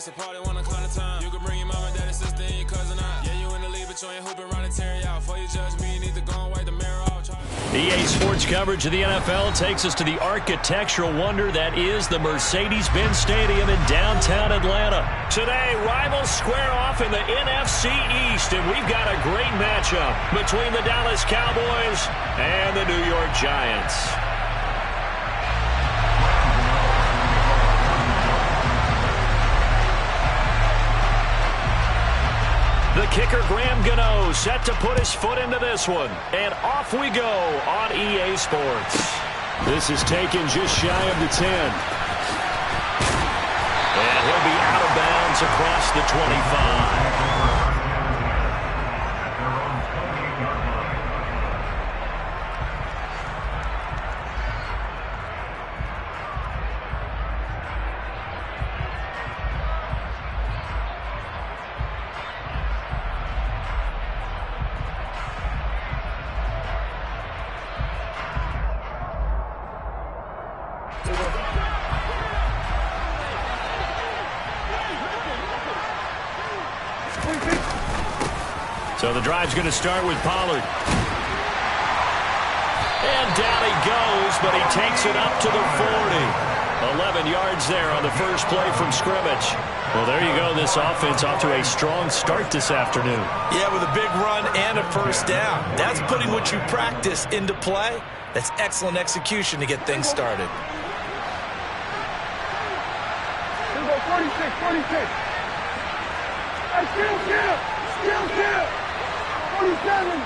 It's a party 1 o'clock the time. You can bring your mama, daddy, sister, and your cousin out. Yeah, you in the lead, but you ain't hooping, running Terry out. Before you judge me, you need to go and wipe the mirror off. EA Sports coverage of the NFL takes us to the architectural wonder that is the Mercedes-Benz Stadium in downtown Atlanta. Today, rivals square off in the NFC East, and we've got a great matchup between the Dallas Cowboys and the New York Giants. The kicker, Graham Gano, set to put his foot into this one. And off we go on EA Sports. This is taken just shy of the 10. And he'll be out of bounds across the 25. So the drive's going to start with Pollard. And down he goes, but he takes it up to the 40. 11 yards there on the first play from scrimmage. Well, there you go. This offense off to a strong start this afternoon. Yeah, with a big run and a first down. That's putting what you practice into play. That's excellent execution to get things started. 46. Still kill. 47.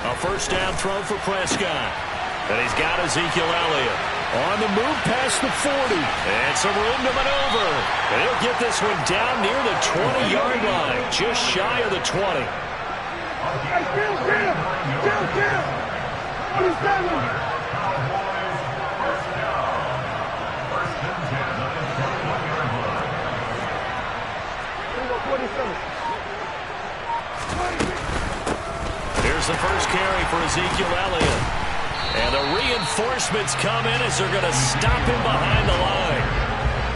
A first down throw for Prescott. And he's got Ezekiel Elliott on the move past the 40. And some room to maneuver. And he'll get this one down near the 20-yard line, just shy of the 20. Still kill. 47. Here's the first carry for Ezekiel Elliott. And the reinforcements come in as they're going to stop him behind the line.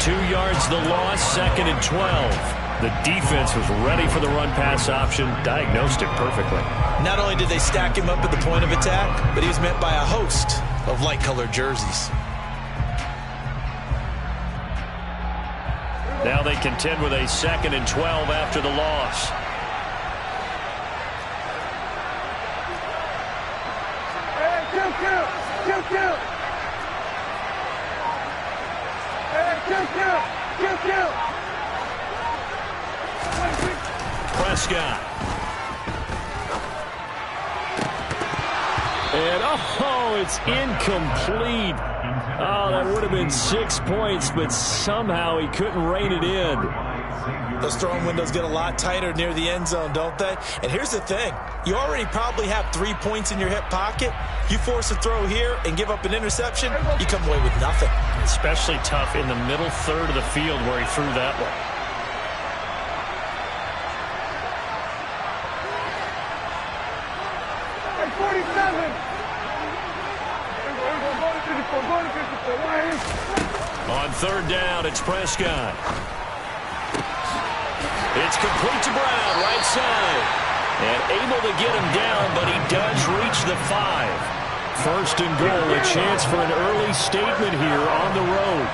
2 yards the loss, 2nd and 12. The defense was ready for the run-pass option, diagnosed it perfectly. Not only did they stack him up at the point of attack, but he was met by a host of light-colored jerseys. Now they contend with a 2nd and 12 after the loss. Kill. Prescott. And, oh, it's incomplete. Oh, that would have been 6 points, but somehow he couldn't rein it in. Those throwing windows get a lot tighter near the end zone, don't they? And here's the thing. You already probably have 3 points in your hip pocket. You force a throw here and give up an interception, you come away with nothing. Especially tough in the middle third of the field where he threw that one. On third down, it's Prescott. It's complete to Brown, right side. And able to get him down, but he does reach the 5. First and goal, a chance for an early statement here on the road.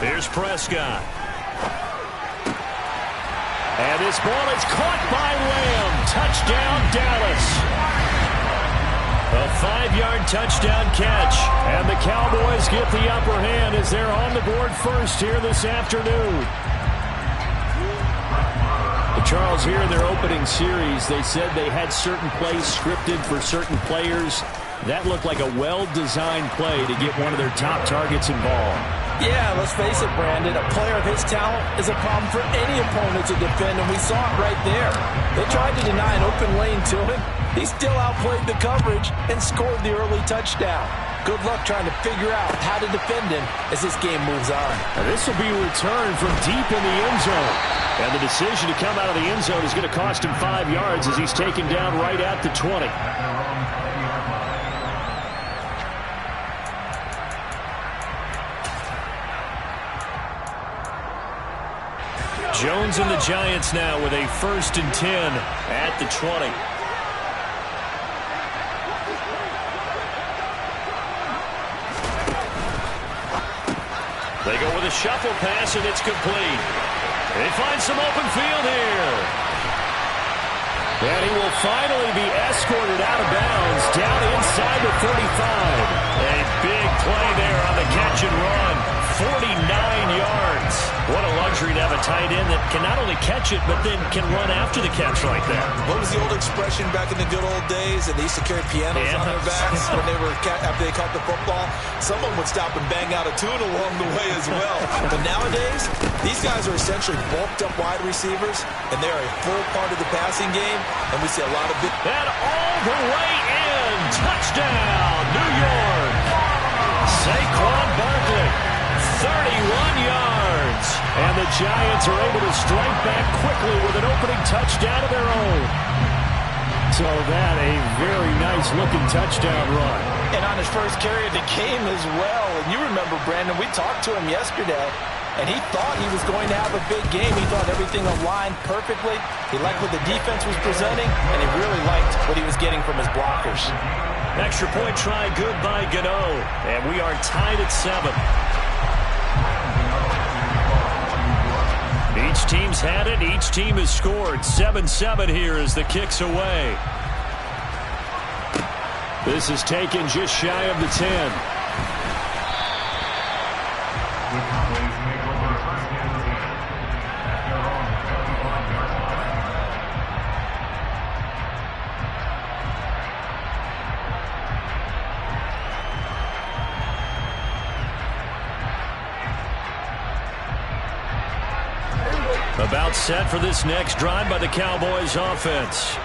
Here's Prescott. And this ball is caught by Lamb. Touchdown, Dallas. A 5-yard touchdown catch. And the Cowboys get the upper hand as they're on the board first here this afternoon. Charles, here in their opening series, they said they had certain plays scripted for certain players. That looked like a well-designed play to get one of their top targets involved. Yeah, let's face it, Brandon. A player of his talent is a problem for any opponent to defend, and we saw it right there. They tried to deny an open lane to him. He still outplayed the coverage and scored the early touchdown. Good luck trying to figure out how to defend him as this game moves on. Now this will be a return from deep in the end zone. And the decision to come out of the end zone is going to cost him 5 yards as he's taken down right at the 20. Jones and the Giants now with a 1st and 10 at the 20. They go with a shuffle pass, and it's complete. They find some open field here. And he will finally be escorted out of bounds down inside the 35. A big play there on the catch and run. 49 yards. What a luxury to have a tight end that can not only catch it, but then can run after the catch like that. What was the old expression back in the good old days? And they used to carry pianos on their backs when they were after they caught the football. Someone would stop and bang out a tune along the way as well. But nowadays, these guys are essentially bulked up wide receivers, and they are a full part of the passing game. And we see a lot of big. And all the way in. Touchdown, New York. Saquon Barkley, 31 yards. And the Giants are able to strike back quickly with an opening touchdown of their own. So that a very nice-looking touchdown run. And on his first carry of the game as well. And you remember, Brandon, we talked to him yesterday, and he thought he was going to have a big game. He thought everything aligned perfectly. He liked what the defense was presenting, and he really liked what he was getting from his blockers. Extra point try good by Gano. And we are tied at 7. Each team's had it. Each team has scored. 7-7 here as the kick's away. This is taken just shy of the 10. About set for this next drive by the Cowboys offense.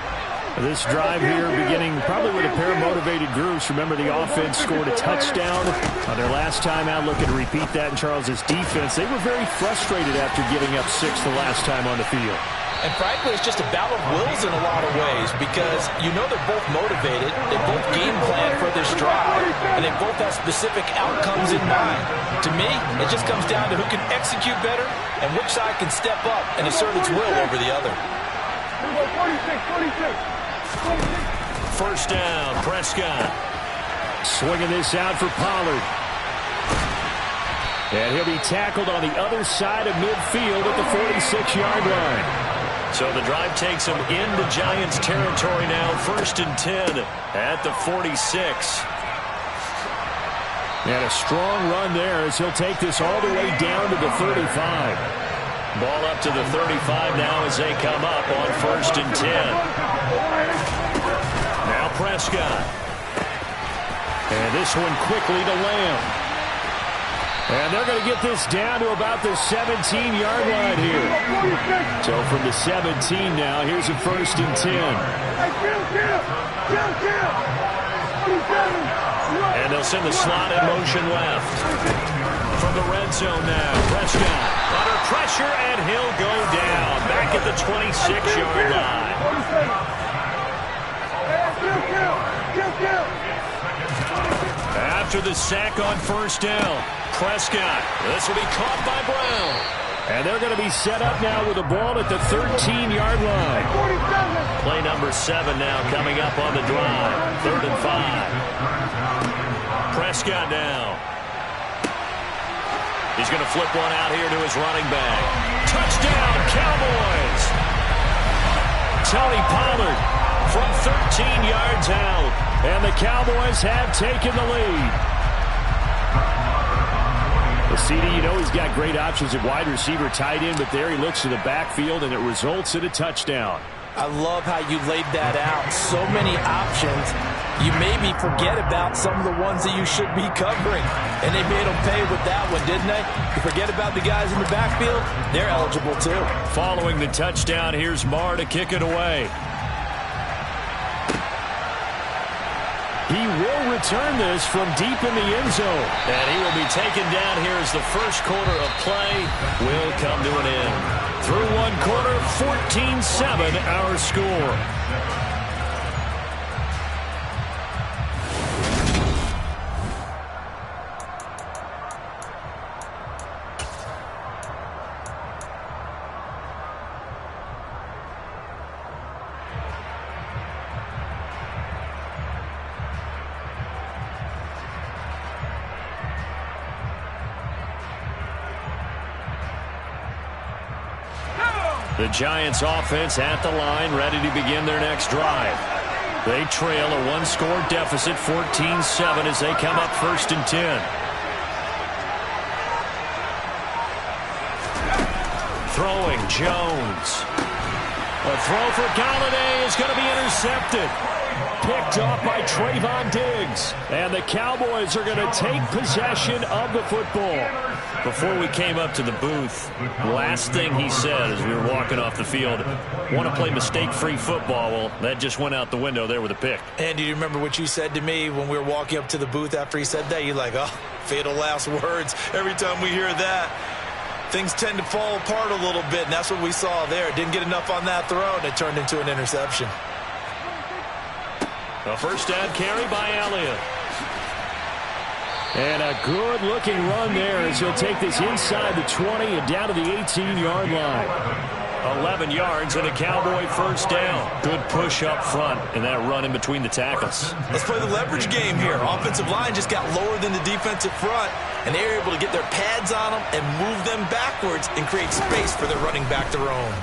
This drive here beginning probably with a pair of motivated groups. Remember, the offense scored a touchdown on their last time out. Looking to repeat that in Charles's defense. They were very frustrated after giving up 6 the last time on the field. And frankly, it's just a battle of wills in a lot of ways because you know they're both motivated. They both game plan for this drive, and they both have specific outcomes in mind. To me, it just comes down to who can execute better and which side can step up and assert its will over the other. 1st down, Prescott. Swinging this out for Pollard. And he'll be tackled on the other side of midfield at the 46-yard line. So the drive takes him into Giants territory now. 1st and 10 at the 46. And a strong run there as he'll take this all the way down to the 35. Ball up to the 35 now as they come up on 1st and 10. Now Prescott. And this one quickly to Lamb. And they're going to get this down to about the 17-yard line here. So from the 17 now, here's a 1st and 10. And they'll send the slot in motion left. From the red zone now, Prescott under pressure, and he'll go down back at the 26-yard line. After the sack on 1st down, Prescott. This will be caught by Brown. And they're going to be set up now with the ball at the 13-yard line. Play number 7 now coming up on the drive. 3rd and 5. Prescott now. He's going to flip one out here to his running back. Touchdown, Cowboys! Tony Pollard from 13 yards out. And the Cowboys have taken the lead. CD, you know he's got great options at wide receiver, tight end, but there he looks to the backfield, and it results in a touchdown. I love how you laid that out. So many options. you maybe forget about some of the ones that you should be covering. And they made them pay with that one, didn't they? You forget about the guys in the backfield, they're eligible too. Following the touchdown, here's Marr to kick it away. He will return this from deep in the end zone. And he will be taken down here as the first quarter of play will come to an end. Through one quarter, 14-7 our score. The Giants offense at the line, ready to begin their next drive. They trail a one-score deficit, 14-7, as they come up 1st and 10. Throwing, Jones. A throw for Galladay is going to be intercepted. Picked off by Trayvon Diggs. And the Cowboys are going to take possession of the football. Before we came up to the booth, last thing he said as we were walking off the field, want to play mistake-free football. Well, that just went out the window there with a pick. And do you remember what you said to me when we were walking up to the booth after he said that? You're like, oh, fatal last words. Every time we hear that, things tend to fall apart a little bit, and that's what we saw there. Didn't get enough on that throw, and it turned into an interception. A first down carry by Elliott. And a good-looking run there as he'll take this inside the 20 and down to the 18-yard line. 11 yards and a Cowboy first down. Good push up front and that run in between the tackles. Let's play the leverage game here. Offensive line just got lower than the defensive front, and they were able to get their pads on them and move them backwards and create space for their running back to roam.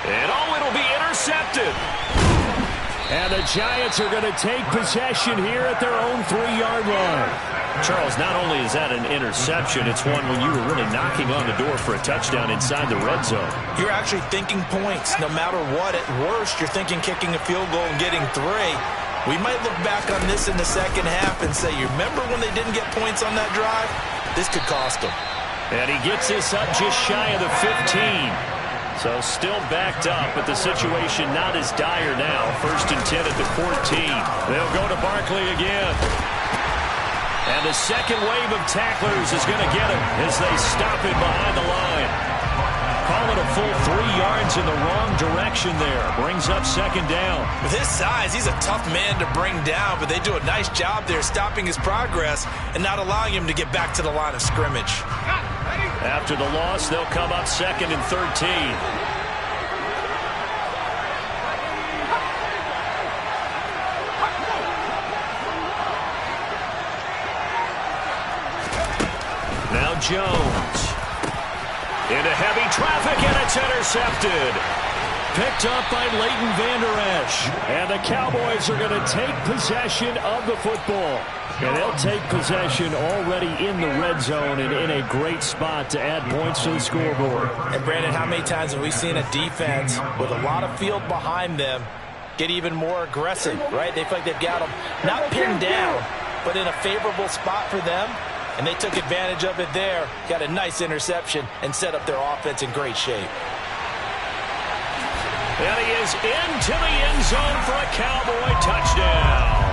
And it'll be intercepted. And the Giants are going to take possession here at their own 3-yard line. Charles, not only is that an interception, it's one when you were really knocking on the door for a touchdown inside the red zone. You're actually thinking points no matter what. At worst, you're thinking kicking a field goal and getting 3. We might look back on this in the second half and say, you remember when they didn't get points on that drive? This could cost them. And he gets this up just shy of the 15. So still backed up, but the situation not as dire now. 1st and 10 at the 14. They'll go to Barkley again. And the second wave of tacklers is going to get him as they stop him behind the line. Call it a full 3 yards in the wrong direction there. Brings up 2nd down. With his size, he's a tough man to bring down, but they do a nice job there stopping his progress and not allowing him to get back to the line of scrimmage. After the loss, they'll come up 2nd and 13. Now Jones. Into heavy traffic, and it's intercepted. Picked up by Leighton Vander Esch. And the Cowboys are going to take possession of the football. And they'll take possession already in the red zone and in a great spot to add points to the scoreboard. And Brandon, how many times have we seen a defense with a lot of field behind them get even more aggressive, right? They feel like they've got them not pinned down, but in a favorable spot for them. And they took advantage of it there, got a nice interception, and set up their offense in great shape. And he is into the end zone for a Cowboy touchdown.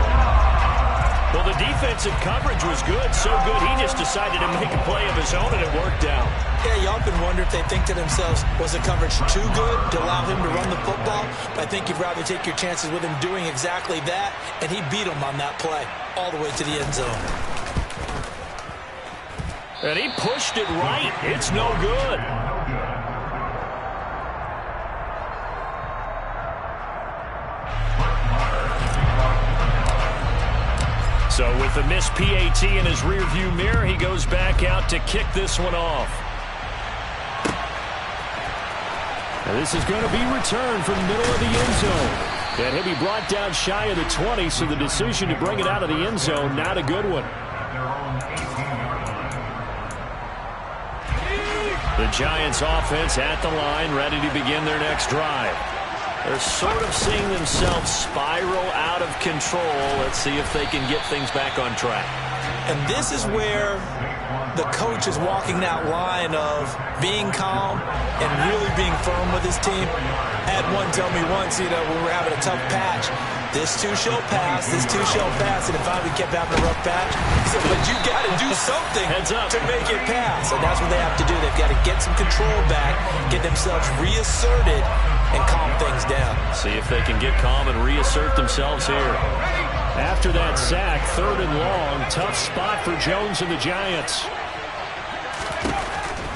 Well, the defensive coverage was good, so good he just decided to make a play of his own, and it worked out. Yeah, you often wonder if they think to themselves, was the coverage too good to allow him to run the football? But I think you'd rather take your chances with him doing exactly that, and he beat him on that play all the way to the end zone. And he pushed it right. It's no good. So with the missed PAT in his rearview mirror, he goes back out to kick this one off. And this is going to be returned from the middle of the end zone. And he'll be brought down shy of the 20, so the decision to bring it out of the end zone, not a good one. The Giants offense at the line, ready to begin their next drive. They're sort of seeing themselves spiral out of control. Let's see if they can get things back on track. And this is where the coach is walking that line of being calm and really being firm with his team. I had one tell me once, when we were having a tough patch, this too shall pass, this too shall pass, and if I kept having a rough patch, he said, but you got to do something to make it pass. And that's what they have to do. They've got to get some control back, get themselves reasserted, and calm things down. See if they can get calm and reassert themselves here. After that sack, 3rd and long, tough spot for Jones and the Giants.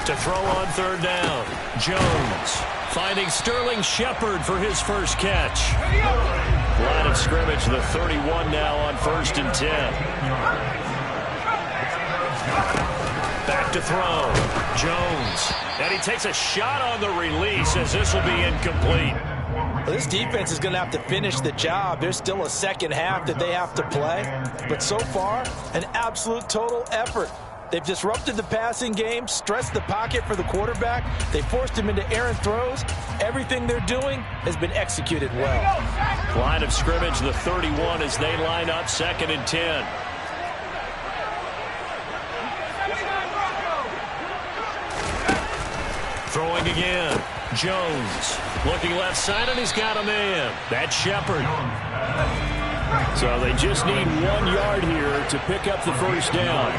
To throw on 3rd down, Jones finding Sterling Shepard for his first catch. Line of scrimmage, the 31 now on 1st and 10. Back to throw, Jones. And he takes a shot on the release as this will be incomplete. Well, this defense is going to have to finish the job. There's still a second half that they have to play. But so far, an absolute total effort. They've disrupted the passing game, stressed the pocket for the quarterback. They forced him into errant throws. Everything they're doing has been executed well. Line of scrimmage, the 31 as they line up 2nd and 10. Throwing again. Jones looking left side, and he's got a man. That's Shepard. So they just need 1 yard here to pick up the first down.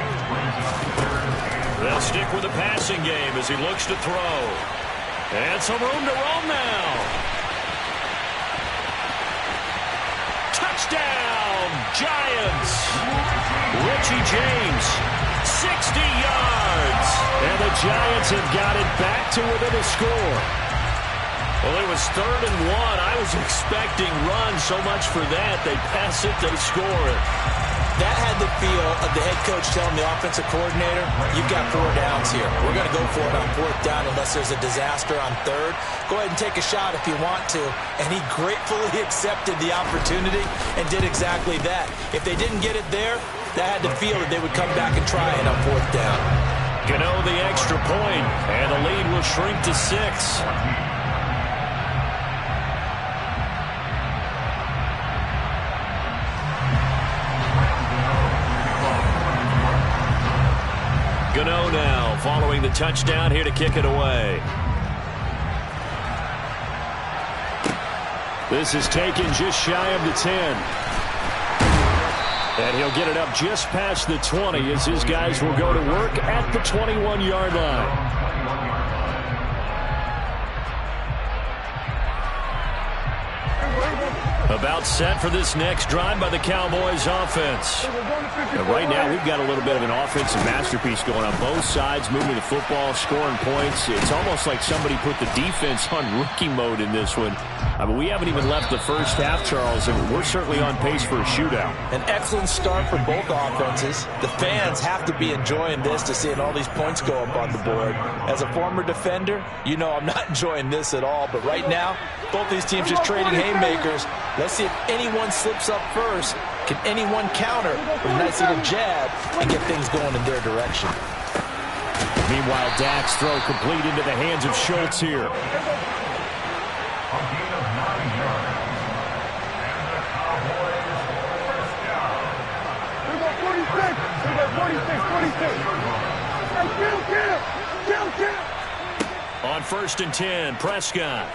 They'll stick with the passing game as he looks to throw. And some room to roam now. Touchdown, Giants. Richie James, 60 yards. And the Giants have got it back to within a score. Well, it was 3rd and 1. I was expecting run so much for that. They pass it, they score it. That had the feel of the head coach telling the offensive coordinator, you've got 4 downs here. We're going to go for it on 4th down unless there's a disaster on 3rd. Go ahead and take a shot if you want to. And he gratefully accepted the opportunity and did exactly that. If they didn't get it there, that had the feel that they would come back and try it on 4th down. Gano the extra point, and the lead will shrink to 6. Gano now following the touchdown here to kick it away. This is taken just shy of the 10. And he'll get it up just past the 20 as his guys will go to work at the 21-yard line. About set for this next drive by the Cowboys offense. And right now, we've got a little bit of an offensive masterpiece going on both sides, moving the football, scoring points. It's almost like somebody put the defense on rookie mode in this one. I mean, we haven't even left the first half, Charles, and we're certainly on pace for a shootout. An excellent start for both offenses. The fans have to be enjoying this to seeing all these points go up on the board. As a former defender, you know I'm not enjoying this at all. But right now, both these teams just trading haymakers. Let's see if anyone slips up first. Can anyone counter with a nice little jab and get things going in their direction? Meanwhile, Dak's throw complete into the hands of Schultz here. On 1st and 10, Prescott.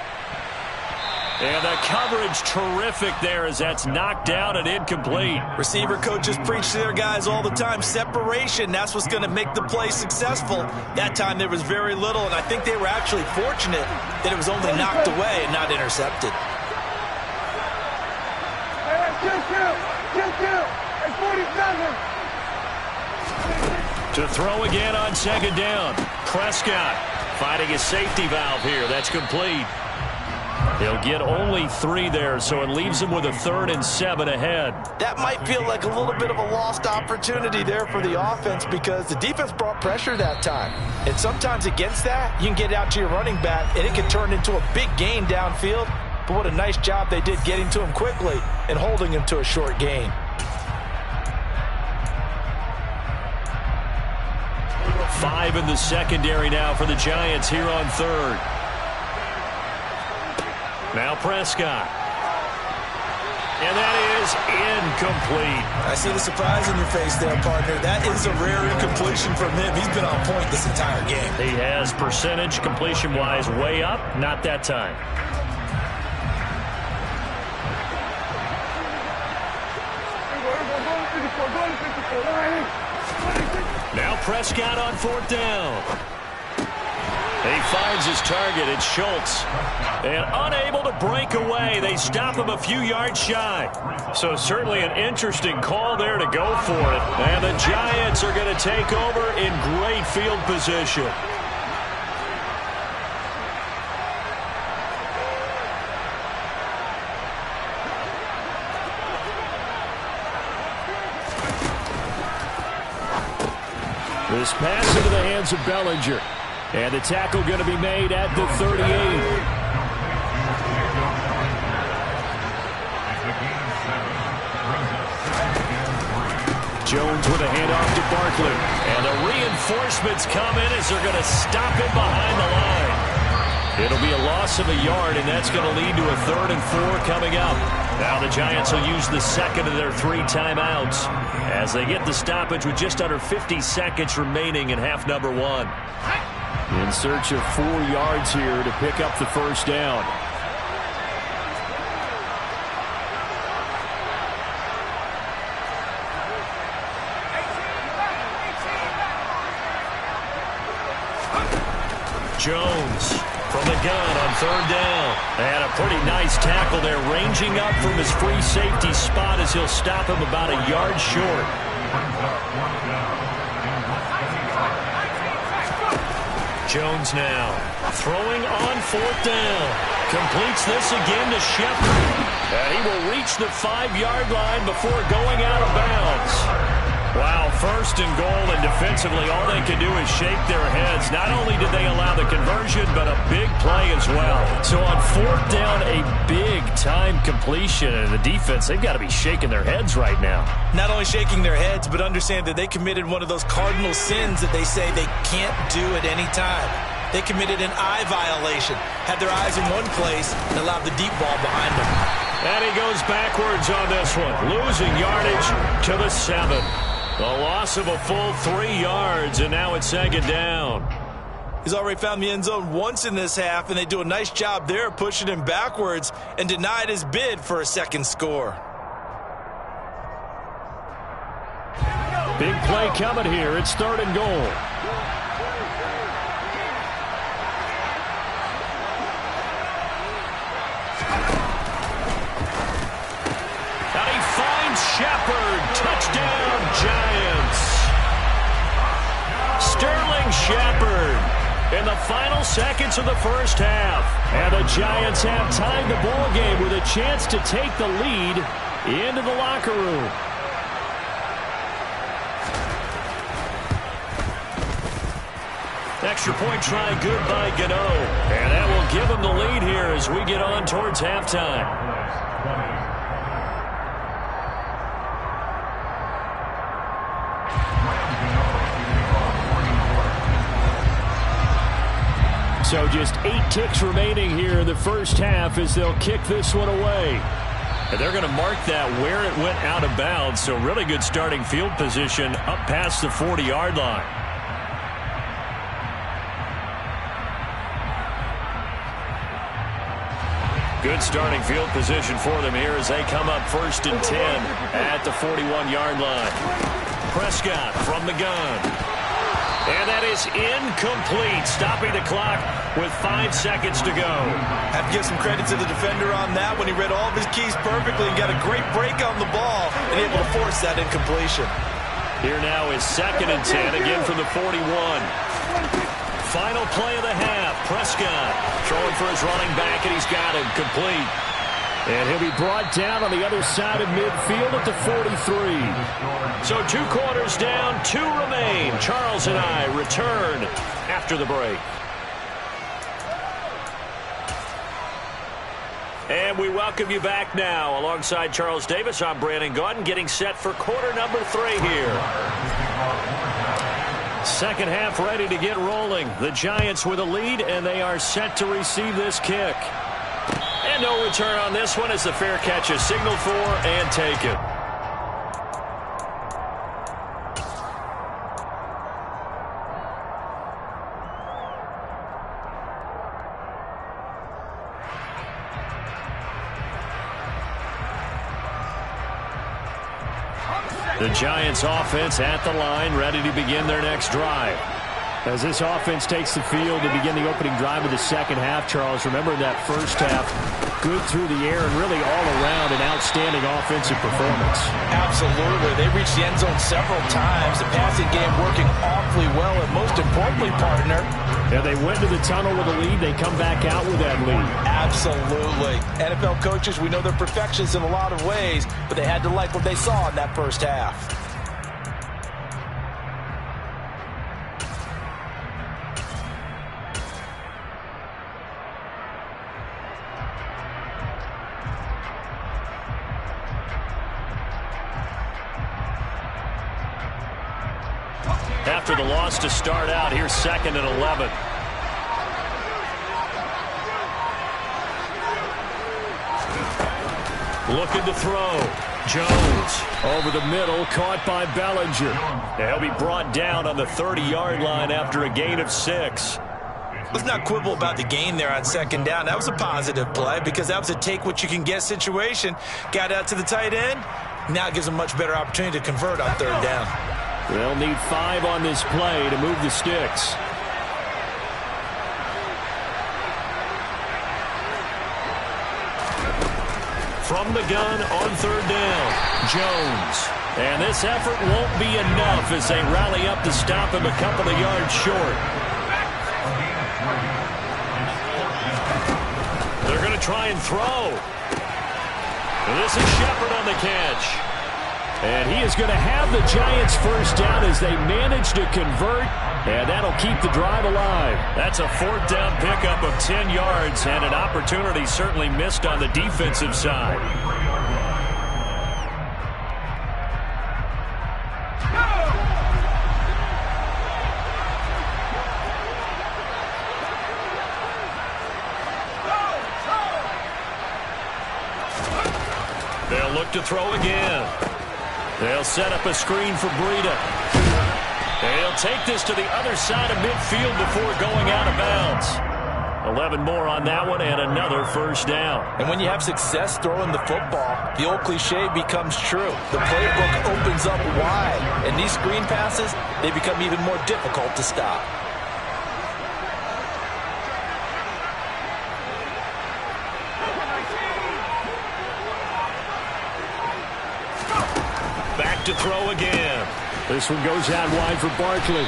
And the coverage terrific there as that's knocked out and incomplete. Receiver coaches preach to their guys all the time. Separation, that's what's going to make the play successful. That time there was very little, and I think they were actually fortunate that it was only knocked away and not intercepted. To throw again on 2nd down. Prescott finding a safety valve here. That's complete. He'll get only 3 there, so it leaves him with a 3rd and 7 ahead. That might feel like a little bit of a lost opportunity there for the offense because the defense brought pressure that time. And sometimes against that, you can get out to your running back, and it can turn into a big gain downfield. But what a nice job they did getting to him quickly and holding him to a short gain. Five in the secondary now for the Giants here on 3rd. Now Prescott. And that is incomplete. I see the surprise in your face there, partner. That is a rare incompletion from him. He's been on point this entire game. He has percentage completion-wise way up. Not that time. Now Prescott on 4th down. He finds his target. It's Schultz. And unable to break away. They stop him a few yards shy. So certainly an interesting call there to go for it. And the Giants are going to take over in great field position. This pass into the hands of Bellinger. And the tackle going to be made at the 38. Jones with a handoff to Barkley. And the reinforcements come in as they're going to stop him behind the line. It'll be a loss of a yard, and that's going to lead to a 3rd and 4 coming up. Now the Giants will use the second of their 3 timeouts as they get the stoppage with just under 50 seconds remaining in half number 1. In search of 4 yards here to pick up the first down. Jones from the gun on 3rd down. And a pretty nice tackle there, ranging up from his free safety spot as he'll stop him about a yard short. Jones now throwing on 4th down. Completes this again to Shepard. And he will reach the 5-yard line before going out of bounds. Wow, 1st and goal, and defensively all they can do is shake their heads. Not only did they allow the conversion, but a big play as well. So on 4th down, a big-time completion. And the defense, they've got to be shaking their heads right now. Not only shaking their heads, but understand that they committed one of those cardinal sins that they say they can't do at any time. They committed an eye violation, had their eyes in one place, and allowed the deep ball behind them. And he goes backwards on this one, losing yardage to the 7. The loss of a full 3 yards, and now it's 2nd down. He's already found the end zone once in this half, and they do a nice job there pushing him backwards and denied his bid for a 2nd score. Big play coming here. It's 3rd and goal. And he finds Shepard. Touchdown, Giants. Sterling Shepard in the final seconds of the first half. And the Giants have tied the ball game with a chance to take the lead into the locker room. Extra point try good by Gano. And that will give him the lead here as we get on towards halftime. So just 8 ticks remaining here in the first half as they'll kick this one away. And they're going to mark that where it went out of bounds. So really good starting field position up past the 40-yard line. Good starting field position for them here as they come up 1st and 10 at the 41-yard line. Prescott from the gun. And that is incomplete, stopping the clock with 5 seconds to go. Have to give some credit to the defender on that when he read all of his keys perfectly and got a great break on the ball and able to force that incompletion. Here now is 2nd and 10, again from the 41. Final play of the half. Prescott throwing for his running back, and he's got him complete. And he'll be brought down on the other side of midfield at the 43. So 2 quarters down, 2 remain. Charles and I return after the break. And we welcome you back now. Alongside Charles Davis, I'm Brandon Gaudin, getting set for quarter number 3 here. Second half ready to get rolling. The Giants with a lead, and they are set to receive this kick. And no return on this one as the fair catch is signaled for and taken. The Giants offense at the line, ready to begin their next drive. As this offense takes the field to begin the opening drive of the second half, Charles, remember that first half, good through the air and really all around an outstanding offensive performance. Absolutely. They reached the end zone several times. The passing game working awfully well, and most importantly, partner, yeah, they went to the tunnel with a lead. They come back out with that lead. Absolutely. NFL coaches, we know they're perfectionists in a lot of ways, but they had to like what they saw in that first half. After the loss to start out, here's 2nd and 11. Looking to throw. Jones over the middle, caught by Bellinger. He'll be brought down on the 30-yard line after a gain of 6. Let's not quibble about the gain there on 2nd down. That was a positive play because that was a take-what-you-can-get situation. Got out to the tight end. Now it gives them a much better opportunity to convert on 3rd down. They'll need 5 on this play to move the sticks. From the gun on 3rd down, Jones. And this effort won't be enough as they rally up to stop him a couple of yards short. They're going to try and throw. This is Shepard on the catch. And he is going to have the Giants first down as they manage to convert, and that'll keep the drive alive. That's a 4th down pickup of 10 yards, and an opportunity certainly missed on the defensive side. They'll look to throw again. They'll set up a screen for Breida. They'll take this to the other side of midfield before going out of bounds. 11 more on that one and another first down. And when you have success throwing the football, the old cliche becomes true. The playbook opens up wide, and these screen passes, they become even more difficult to stop. Back to throw again. This one goes out wide for Barkley.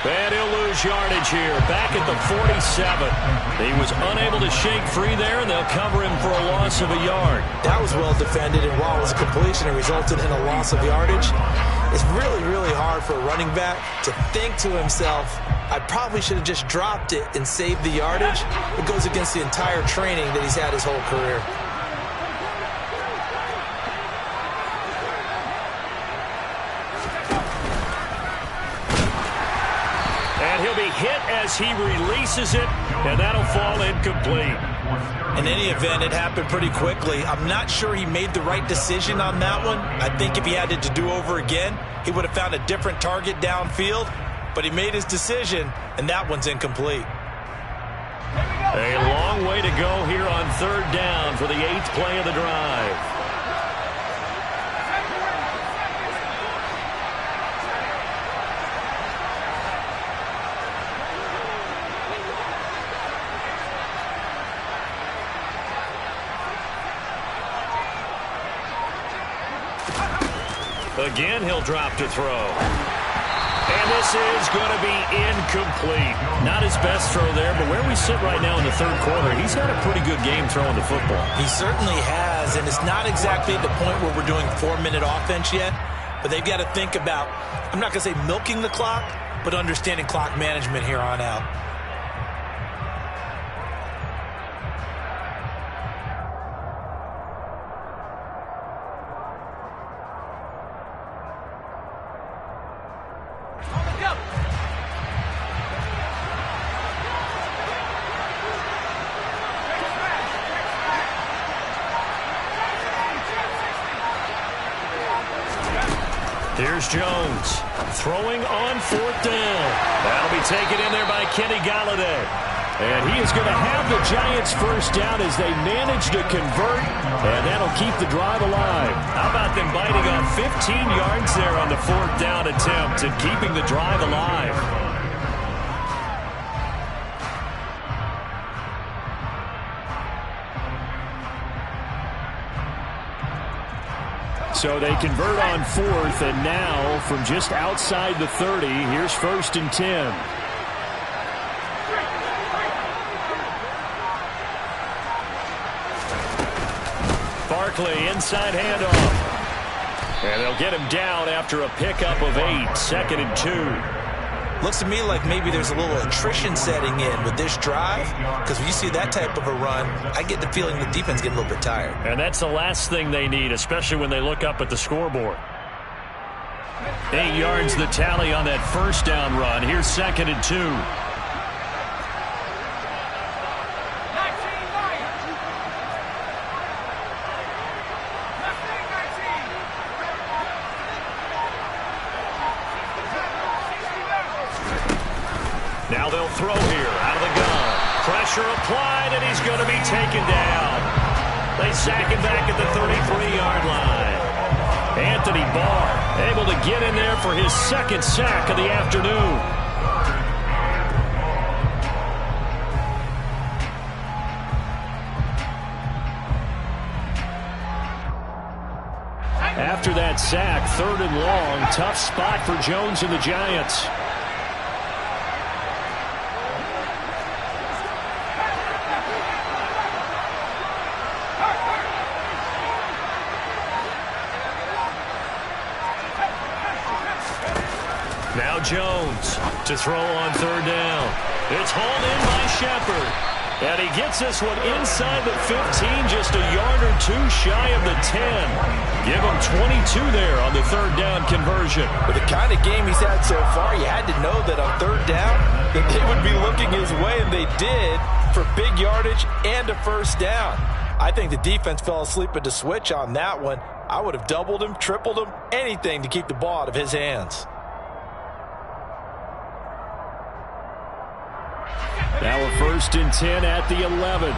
And he'll lose yardage here. Back at the 47. He was unable to shake free there, and they'll cover him for a loss of a yard. That was well defended, and while it was a completion, it resulted in a loss of yardage. It's really, really hard for a running back to think to himself, I probably should have just dropped it and saved the yardage. It goes against the entire training that he's had his whole career. Hit as he releases it, and that'll fall incomplete. In any event, it happened pretty quickly. I'm not sure he made the right decision on that one. I think if he had it to do over again, he would have found a different target downfield, but he made his decision, and that one's incomplete. A long way to go here on 3rd down for the 8th play of the drive. Again, he'll drop to throw. And this is going to be incomplete. Not his best throw there, but where we sit right now in the 3rd quarter, he's had a pretty good game throwing the football. He certainly has, and it's not exactly at the point where we're doing 4-minute offense yet, but they've got to think about, I'm not going to say milking the clock, but understanding clock management here on out. Here's Jones throwing on 4th down. That'll be taken in there by Kenny Golladay. And he is going to have the Giants first down as they manage to convert, and that'll keep the drive alive. How about them biting on 15 yards there on the 4th down attempt and keeping the drive alive? So they convert on 4th, and now from just outside the 30, here's 1st and 10. Barkley inside handoff. And they'll get him down after a pickup of 8, 2nd and 2. Looks to me like maybe there's a little attrition setting in with this drive, because when you see that type of a run, I get the feeling the defense getting a little bit tired. And that's the last thing they need, especially when they look up at the scoreboard. 8 yards the tally on that 1st down run. Here's 2nd and 2. Now they'll throw here out of the gun. Pressure applied, and he's going to be taken down. They sack him back at the 33-yard line. Anthony Barr able to get in there for his 2nd sack of the afternoon. After that sack, 3rd and long, tough spot for Jones and the Giants. Now Jones to throw on 3rd down. It's hauled in by Shepard. And he gets this one inside the 15, just a yard or 2 shy of the 10. Give him 22 there on the 3rd down conversion. With the kind of game he's had so far, you had to know that on 3rd down that they would be looking his way, and they did, for big yardage and a 1st down. I think the defense fell asleep at the switch on that one. I would have doubled him, tripled him, anything to keep the ball out of his hands. Now a 1st and 10 at the 11.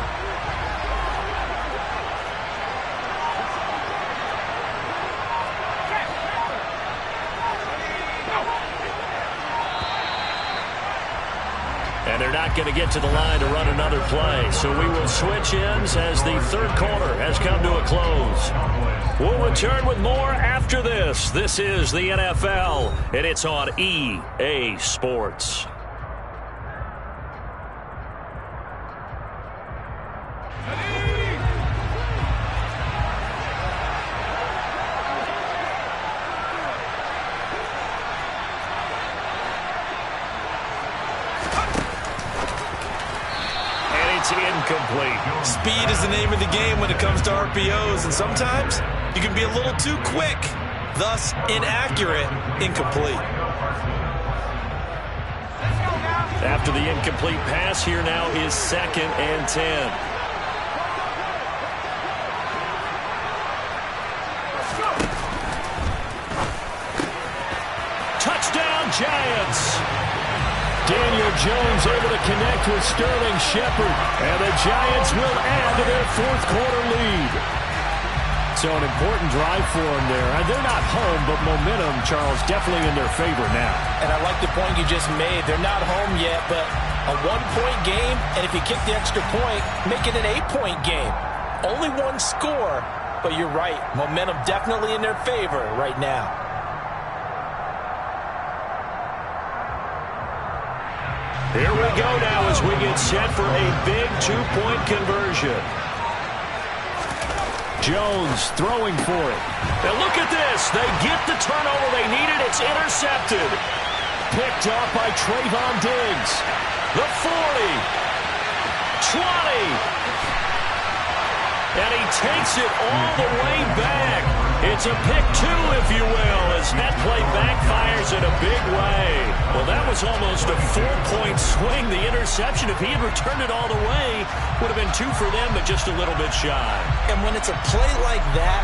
And they're not going to get to the line to run another play. So we will switch ends as the 3rd quarter has come to a close. We'll return with more after this. This is the NFL, and it's on EA Sports. Incomplete. Speed is the name of the game when it comes to RPOs, and sometimes you can be a little too quick, thus inaccurate, incomplete. After the incomplete pass, here now is 2nd and 10. Touchdown, Giants! Daniel Jones able to connect with Sterling Shepard, and the Giants will add to their 4th quarter lead. So an important drive for them there. They're not home, but momentum, Charles, definitely in their favor now. And I like the point you just made. They're not home yet, but a 1-point game, and if you kick the extra point, make it an 8-point game. Only 1 score, but you're right. Momentum definitely in their favor right now. Here we go now as we get set for a big 2-point conversion. Jones throwing for it. Now look at this. They get the turnover they needed. It's intercepted. Picked up by Trayvon Diggs. The 40. 20. And he takes it all the way back. It's a pick 2, if you will, as that play backfires in a big way. Well, that was almost a 4-point swing. The interception, if he had returned it all the way, would have been 2 for them, but just a little bit shy. And when it's a play like that,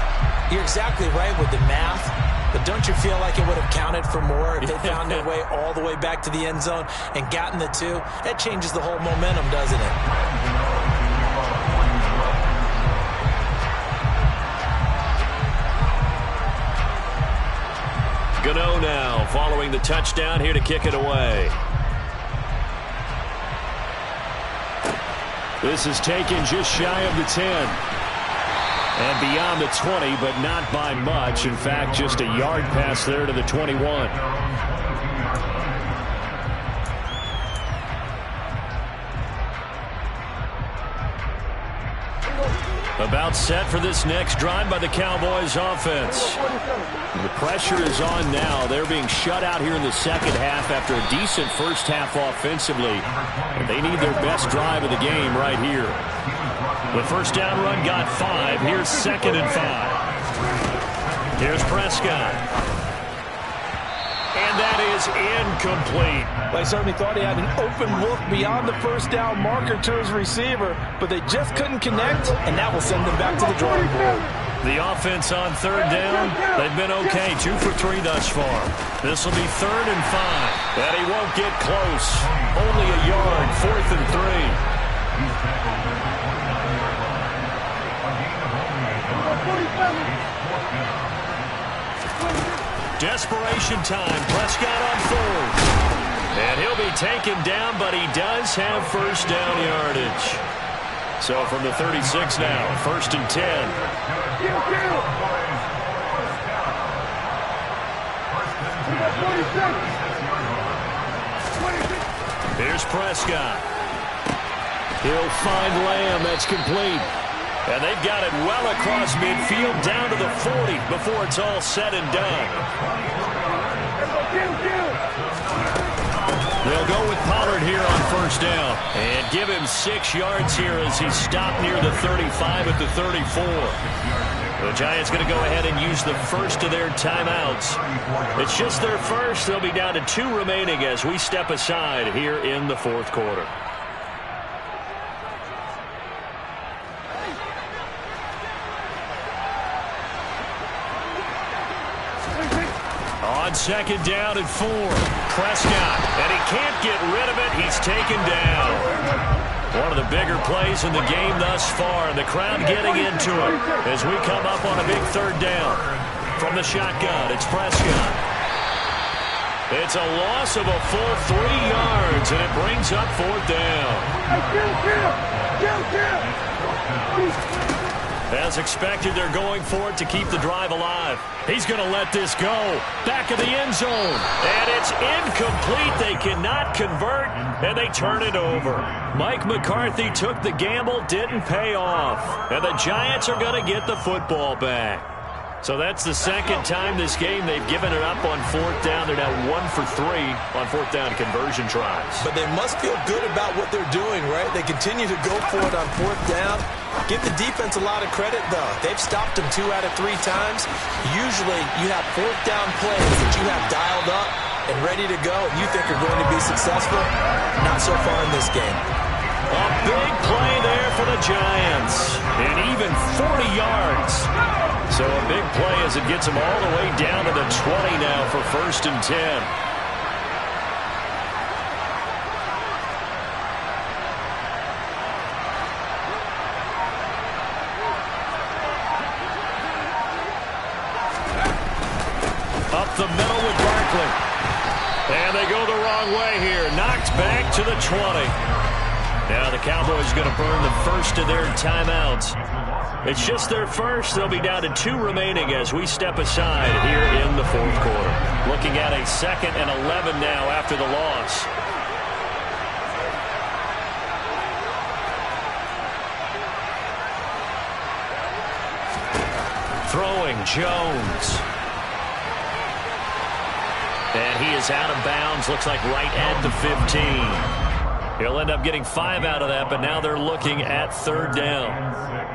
you're exactly right with the math. But don't you feel like it would have counted for more if they found their way all the way back to the end zone and gotten the 2? That changes the whole momentum, doesn't it? Gano now following the touchdown here to kick it away. This is taken just shy of the 10. And beyond the 20, but not by much. In fact, just a yard pass there to the 21. About set for this next drive by the Cowboys offense. The pressure is on now. They're being shut out here in the second half after a decent first half offensively. And they need their best drive of the game right here. The first down run got 5. Here's 2nd and 5. Here's Prescott. And that is incomplete. They certainly thought he had an open look beyond the first down marker to his receiver, but they just couldn't connect, and that will send them back to the drawing board. The offense on 3rd down, they've been okay, 2 for 3 thus far. This will be 3rd and 5, and he won't get close. Only a yard, 4th and 3. Desperation time. Prescott on 4th. And he'll be taken down, but he does have first down yardage. So from the 36 now, 1st and 10. Here's Prescott. He'll find Lamb. That's complete. And they've got it well across midfield down to the 40 before it's all said and done. They'll go with Pollard here on 1st down and give him 6 yards here as he's stopped near the 35 at the 34. The Giants going to go ahead and use the first of their timeouts. It's just their first. They'll be down to 2 remaining as we step aside here in the 4th quarter. On 2nd down and 4. Prescott, and he can't get rid of it. He's taken down. One of the bigger plays in the game thus far, and the crowd getting into it as we come up on a big 3rd down. From the shotgun, it's Prescott. It's a loss of a full 3 yards, and it brings up 4th down. As expected, they're going for it to keep the drive alive. He's going to let this go. Back of the end zone. And it's incomplete. They cannot convert, and they turn it over. Mike McCarthy took the gamble, didn't pay off. And the Giants are going to get the football back. So that's the 2nd time this game they've given it up on 4th down. They're now 1 for 3 on 4th down conversion tries. But they must feel good about what they're doing, right? They continue to go for it on 4th down. Give the defense a lot of credit, though. They've stopped them 2 out of 3 times. Usually you have 4th down plays that you have dialed up and ready to go, and you think are going to be successful. Not so far in this game. A big play there for the Giants. And even 40 yards. So a big play as it gets them all the way down to the 20 now for 1st and 10. Up the middle with Barkley. And they go the wrong way here. Knocked back to the 20. Now the Cowboys are going to burn the first of their timeouts. It's just their first. They'll be down to 2 remaining as we step aside here in the 4th quarter. Looking at a 2nd and 11 now after the loss. Throwing Jones. And he is out of bounds. Looks like right at the 15. He'll end up getting 5 out of that, but now they're looking at 3rd down.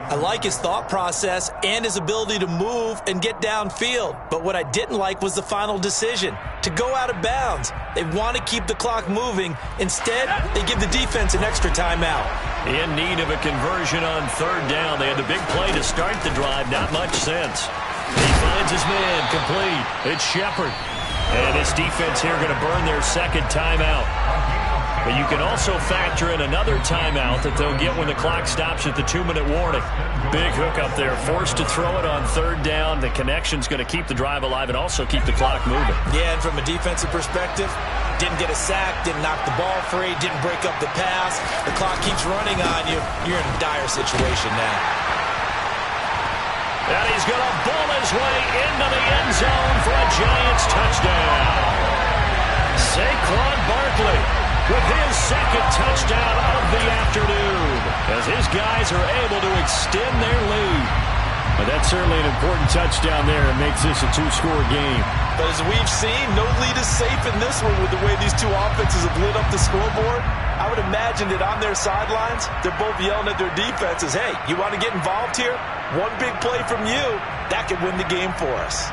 I like his thought process and his ability to move and get downfield. But what I didn't like was the final decision, to go out of bounds. They want to keep the clock moving. Instead, they give the defense an extra timeout. In need of a conversion on 3rd down. They had the big play to start the drive. Not much sense. He finds his man, complete. It's Shepard. And this defense here going to burn their second timeout. But you can also factor in another timeout that they'll get when the clock stops at the 2-minute warning. Big hook up there, forced to throw it on third down. The connection's going to keep the drive alive and also keep the clock moving. Yeah, and from a defensive perspective, didn't get a sack, didn't knock the ball free, didn't break up the pass. The clock keeps running on you. You're in a dire situation now. And he's going to bull his way into the end zone for a Giants touchdown. Saquon Barkley with his second touchdown of the afternoon as his guys are able to extend their lead. Well, that's certainly an important touchdown there. It makes this a 2-score game. But as we've seen, no lead is safe in this one with the way these two offenses have lit up the scoreboard. I would imagine that on their sidelines, they're both yelling at their defenses, hey, you want to get involved here? One big play from you, that could win the game for us.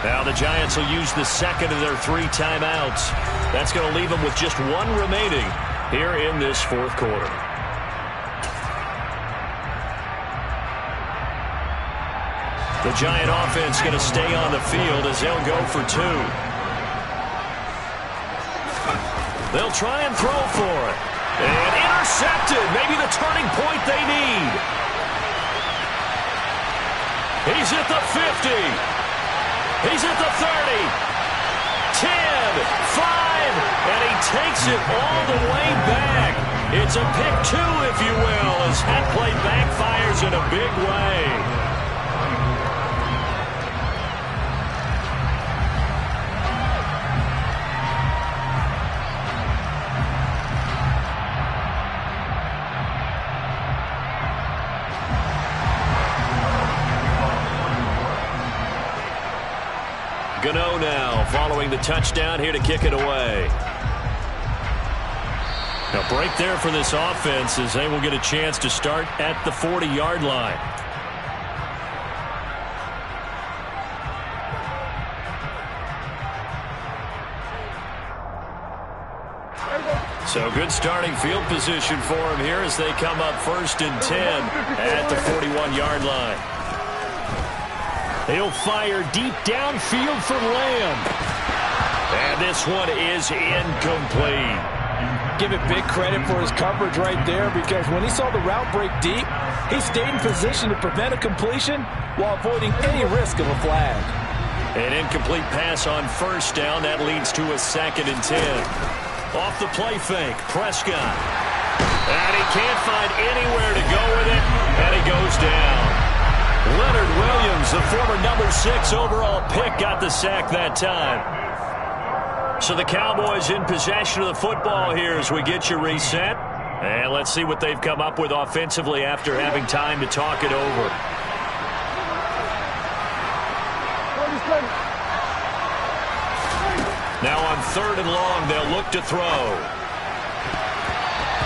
Now the Giants will use the second of their 3 timeouts. That's going to leave them with just 1 remaining here in this fourth quarter. The Giant offense going to stay on the field as they'll go for 2. They'll try and throw for it. And intercepted. Maybe the turning point they need. He's at the 50. He's at the 30, 10, 5, and he takes it all the way back. It's a pick 2, if you will, as that play backfires in a big way. Gano now following the touchdown here to kick it away. A break there for this offense as they will get a chance to start at the 40-yard line. So good starting field position for him here as they come up 1st and 10 at the 41-yard line. He'll fire deep downfield for Lamb. And this one is incomplete. Give it big credit for his coverage right there, because when he saw the route break deep, he stayed in position to prevent a completion while avoiding any risk of a flag. An incomplete pass on 1st down. That leads to a 2nd and 10. Off the play fake, Prescott. And he can't find anywhere to go with it, and he goes down. Leonard Williams, the former number 6 overall pick, got the sack that time. So the Cowboys in possession of the football here as we get you reset. And let's see what they've come up with offensively after having time to talk it over. Now on 3rd and long, they'll look to throw.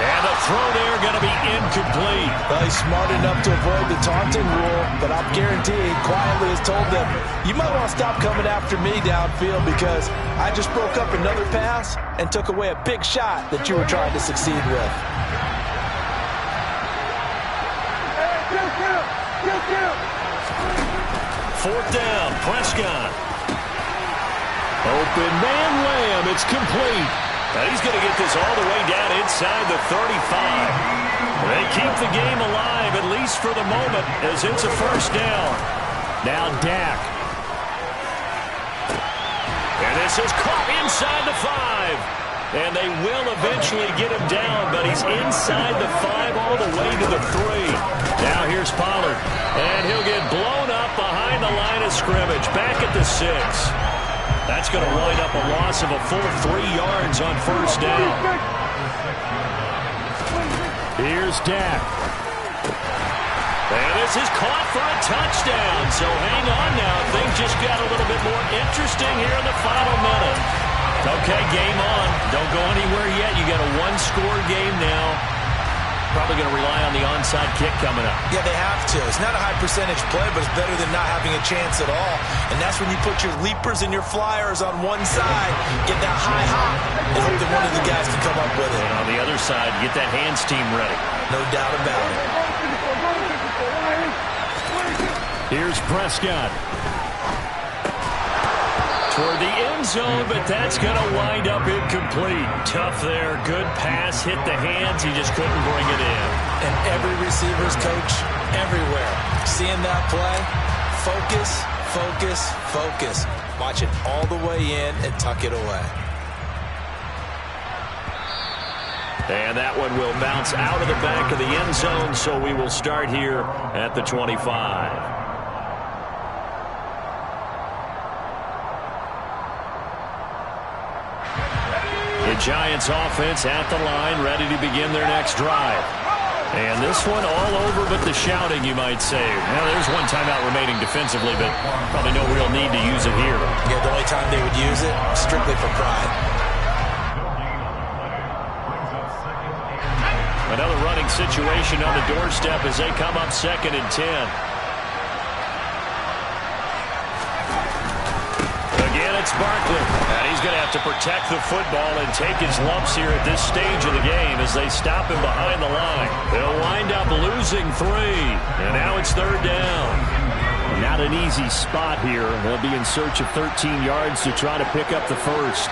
And the throw there going to be incomplete. Well, he's smart enough to avoid the taunting rule, but I'll guarantee he quietly has told them, you might want to stop coming after me downfield because I just broke up another pass and took away a big shot that you were trying to succeed with. 4th down, Prescott. Open man Lamb, it's complete. And he's going to get this all the way down inside the 35. They keep the game alive, at least for the moment, as it's a 1st down. Now Dak. And this is caught inside the 5. And they will eventually get him down, but he's inside the 5 all the way to the 3. Now here's Pollard. And he'll get blown up behind the line of scrimmage, back at the 6. That's going to wind up a loss of a full 3 yards on 1st down. Here's Dak. And this is caught for a touchdown. So hang on now. Things just got a little bit more interesting here in the final minute. Okay, game on. Don't go anywhere yet. You got a 1-score game now. Probably going to rely on the onside kick coming up. Yeah, they have to. It's not a high percentage play, but it's better than not having a chance at all. And that's when you put your leapers and your flyers on one side, get that high hop, and hope that one of the guys can come up with it. And on the other side, get that hands team ready. No doubt about it. Here's Prescott. Toward the end zone, but that's going to wind up incomplete. Tough there. Good pass. Hit the hands. He just couldn't bring it in. And every receiver's coach everywhere. Seeing that play, focus, focus, focus. Watch it all the way in and tuck it away. And that one will bounce out of the back of the end zone, so we will start here at the 25. The Giants offense at the line, ready to begin their next drive. And this one all over but the shouting, you might say. Well, there's one timeout remaining defensively, but probably no real need to use it here. Yeah, the only time they would use it, strictly for pride. Another running situation on the doorstep as they come up 2nd and 10. Again, it's Barkley. And he's going to have to protect the football and take his lumps here at this stage of the game as they stop him behind the line. They'll wind up losing 3. And now it's 3rd down. Not an easy spot here. They'll be in search of 13 yards to try to pick up the first.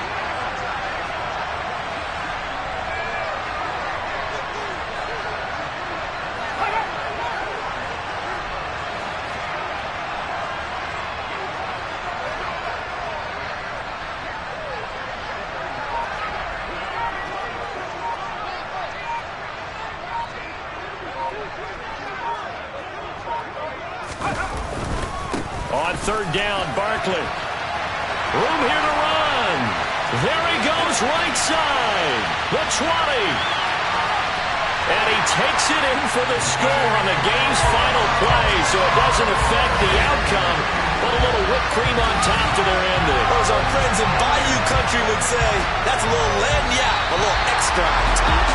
On 3rd down, Barkley. Room here to run. There he goes, right side. The 20. And he takes it in for the score on the game's final play, so it doesn't affect the outcome, but a little whipped cream on top to their ending. Or as our friends in Bayou Country would say, that's a little lagniappe, a little extra on top.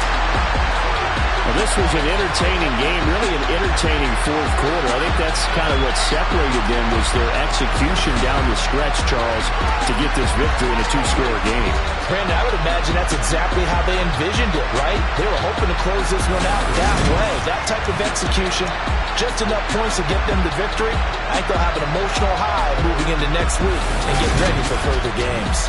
Well, this was an entertaining game, really an entertaining 4th quarter. I think that's kind of what separated them was their execution down the stretch, Charles, to get this victory in a 2-score game. Brandon, I would imagine that's exactly how they envisioned it, right? They were hoping to close this one out that way. That type of execution, just enough points to get them the victory. I think they'll have an emotional high moving into next week and get ready for further games.